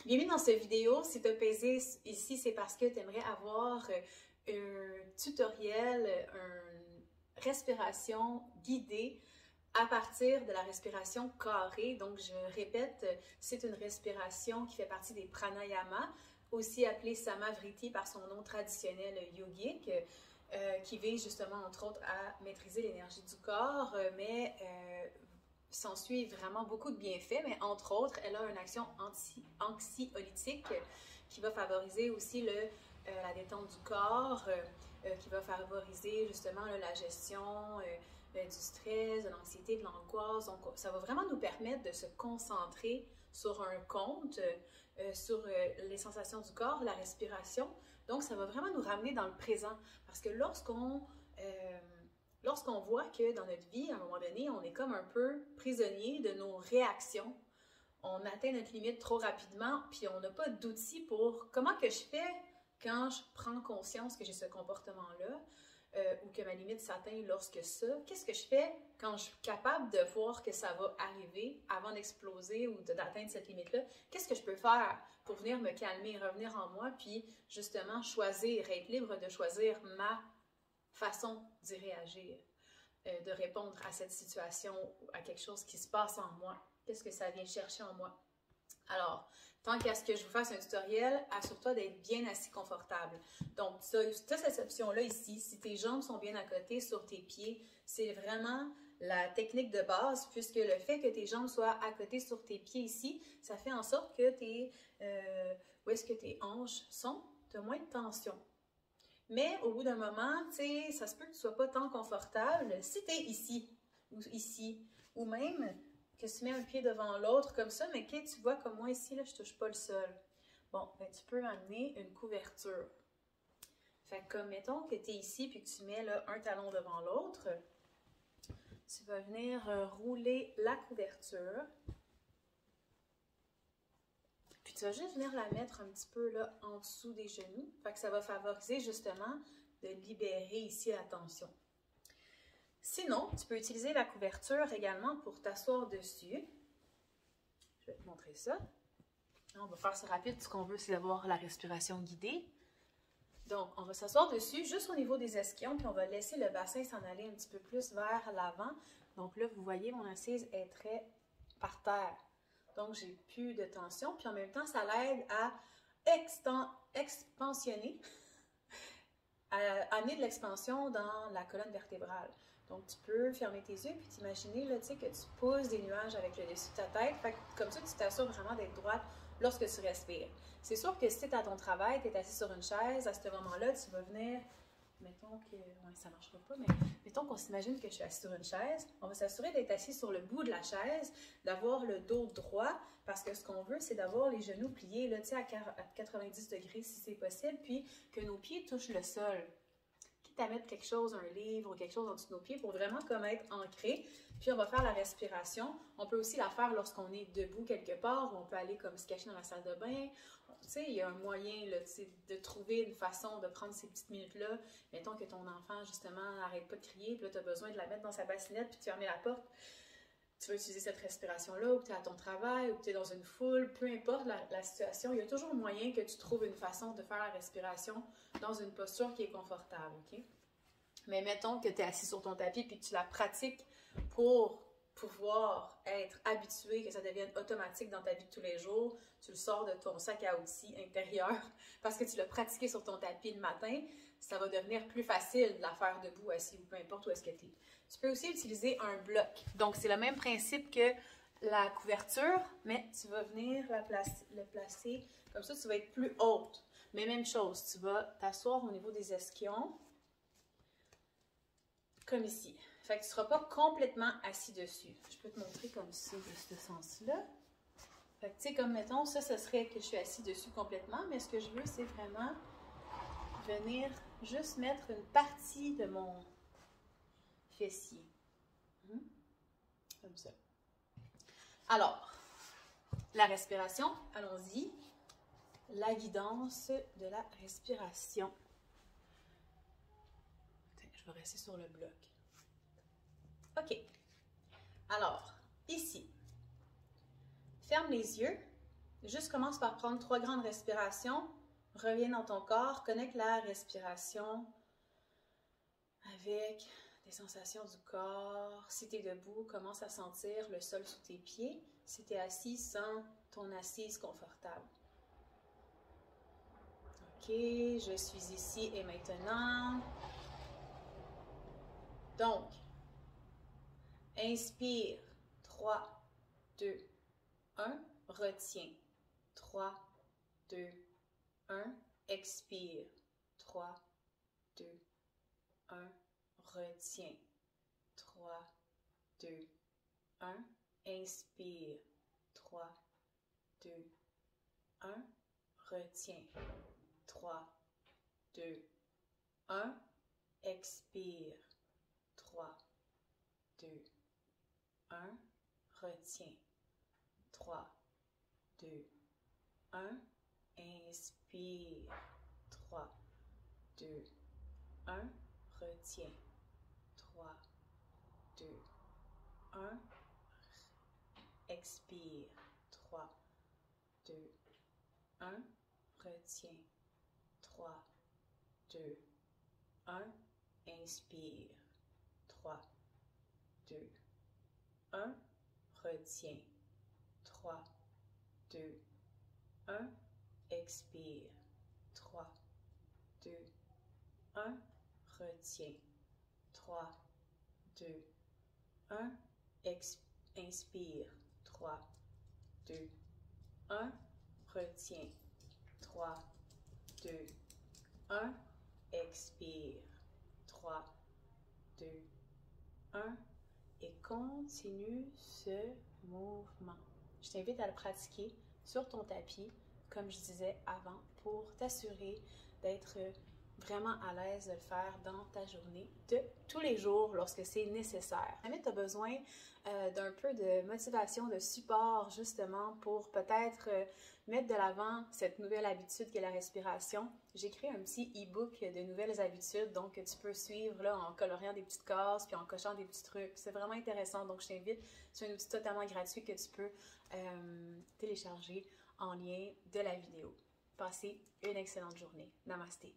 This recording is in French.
Bienvenue dans cette vidéo. Si tu as pesé ici, c'est parce que tu aimerais avoir un tutoriel, une respiration guidée à partir de la respiration carrée. Donc, je répète, c'est une respiration qui fait partie des pranayama, aussi appelée Samavriti par son nom traditionnel yogique, qui vise justement, entre autres, à maîtriser l'énergie du corps, mais s'ensuit vraiment beaucoup de bienfaits, mais entre autres, elle a une action anxiolytique qui va favoriser aussi la détente du corps, qui va favoriser justement la gestion du stress, de l'anxiété, de l'angoisse. Donc, ça va vraiment nous permettre de se concentrer sur un compte, sur les sensations du corps, la respiration. Donc, ça va vraiment nous ramener dans le présent. Parce que lorsqu'on voit que dans notre vie, à un moment donné, on est comme un peu prisonnier de nos réactions, on atteint notre limite trop rapidement, puis on n'a pas d'outils pour comment que je fais quand je prends conscience que j'ai ce comportement-là, ou que ma limite s'atteint lorsque ça. Qu'est-ce que je fais quand je suis capable de voir que ça va arriver avant d'exploser ou d'atteindre cette limite-là? Qu'est-ce que je peux faire pour venir me calmer, revenir en moi, puis justement choisir, être libre de choisir ma façon d'y réagir, de répondre à cette situation ou à quelque chose qui se passe en moi. Qu'est-ce que ça vient chercher en moi? Alors, tant qu'à ce que je vous fasse un tutoriel, assure-toi d'être bien assis confortable. Donc, tu as cette option-là ici. Si tes jambes sont bien à côté sur tes pieds, c'est vraiment la technique de base, puisque le fait que tes jambes soient à côté sur tes pieds ici, ça fait en sorte que où est-ce que tes hanches sont, tu as moins de tension. Mais au bout d'un moment, tu sais, ça se peut que tu ne sois pas tant confortable. Si tu es ici, ou même que tu mets un pied devant l'autre comme ça, mais que tu vois comme moi ici, là, je ne touche pas le sol. Bon, ben, tu peux amener une couverture. Fait que comme mettons que tu es ici puis que tu mets là, un talon devant l'autre, tu vas venir rouler la couverture. Puis tu vas juste venir la mettre un petit peu là en dessous des genoux. Fait que ça va favoriser justement de libérer ici la tension. Sinon, tu peux utiliser la couverture également pour t'asseoir dessus. Je vais te montrer ça. On va faire ça rapide. Ce qu'on veut, c'est d'avoir la respiration guidée. Donc, on va s'asseoir dessus juste au niveau des ischions, puis on va laisser le bassin s'en aller un petit peu plus vers l'avant. Donc là, vous voyez, mon assise est très par terre. Donc, j'ai plus de tension. Puis en même temps, ça l'aide à expansionner, à amener de l'expansion dans la colonne vertébrale. Donc, tu peux fermer tes yeux puis t'imaginer là, tu sais, que tu pousses des nuages avec le dessus de ta tête. Fait que, comme ça, tu t'assures vraiment d'être droite lorsque tu respires. C'est sûr que si tu es à ton travail, tu es assis sur une chaise, à ce moment-là, tu vas venir... Mettons que... Ouais, ça ne marchera pas, mais mettons qu'on s'imagine que je suis assise sur une chaise. On va s'assurer d'être assis sur le bout de la chaise, d'avoir le dos droit, parce que ce qu'on veut, c'est d'avoir les genoux pliés là, à 90 degrés si c'est possible, puis que nos pieds touchent le sol. Quitte à mettre quelque chose, un livre ou quelque chose en dessous de nos pieds pour vraiment comme être ancré. Puis on va faire la respiration. On peut aussi la faire lorsqu'on est debout quelque part, ou on peut aller comme se cacher dans la salle de bain. Tu sais, il y a un moyen là, de trouver une façon de prendre ces petites minutes-là. Mettons que ton enfant, justement, n'arrête pas de crier, puis là, tu as besoin de la mettre dans sa bassinette, puis tu fermes la porte. Tu vas utiliser cette respiration-là, ou tu es à ton travail, ou tu es dans une foule, peu importe la situation, il y a toujours moyen que tu trouves une façon de faire la respiration dans une posture qui est confortable, OK? Mais mettons que tu es assis sur ton tapis puis que tu la pratiques pour pouvoir être habitué, que ça devienne automatique dans ta vie de tous les jours. Tu le sors de ton sac à outils intérieur parce que tu l'as pratiqué sur ton tapis le matin. Ça va devenir plus facile de la faire debout, assis ou peu importe où est-ce que tu es. Tu peux aussi utiliser un bloc. Donc, c'est le même principe que la couverture, mais tu vas venir le placer comme ça, tu vas être plus haute. Mais même chose, tu vas t'asseoir au niveau des ischions, comme ici. Fait que tu ne seras pas complètement assis dessus. Je peux te montrer comme ça, de ce sens-là. Fait que tu sais, comme mettons, ça serait que je suis assis dessus complètement, mais ce que je veux, c'est vraiment venir juste mettre une partie de mon fessier. Comme ça. Alors, la respiration, allons-y. La guidance de la respiration. Je vais rester sur le bloc. OK. Alors, ici, ferme les yeux Juste commence par prendre 3 grandes respirations. Reviens dans ton corps, connecte la respiration avec des sensations du corps. Si tu es debout, commence à sentir le sol sous tes pieds. Si tu es assis, sens ton assise confortable. Ok, je suis ici et maintenant. Donc, inspire. 3, 2, 1. Retiens. 3, 2, 1. Expire. 3, 2, 1. Retiens. 3, 2, 1. Inspire. 3, 2, 1. Retiens. 3, 2, 1. Expire. 3, 2, 1. Retiens. 3, 2, 1. Inspire. 3, 2, 1. Retiens. 3, 2, 1. Expire. 3, 2, 1. Retiens. 3, 2, 1. Inspire. 3, 2, 1. Retiens. 3, 2, 1. Expire. 3, 2, 1. Retiens. 3, 2, 1. Inspire. 3, 2, 1. Retiens. 3, 2, 1. Expire. 3, 2, 1. Et continue ce mouvement. Je t'invite à le pratiquer sur ton tapis, comme je disais avant, pour t'assurer d'être vraiment à l'aise de le faire dans ta journée de tous les jours lorsque c'est nécessaire. Si tu as besoin d'un peu de motivation, de support justement pour peut-être mettre de l'avant cette nouvelle habitude qu'est la respiration, j'ai créé un petit e-book de nouvelles habitudes donc que tu peux suivre là, en coloriant des petites cases puis en cochant des petits trucs. C'est vraiment intéressant, donc je t'invite, c'est un outil totalement gratuit que tu peux télécharger en lien de la vidéo. Passez une excellente journée. Namasté.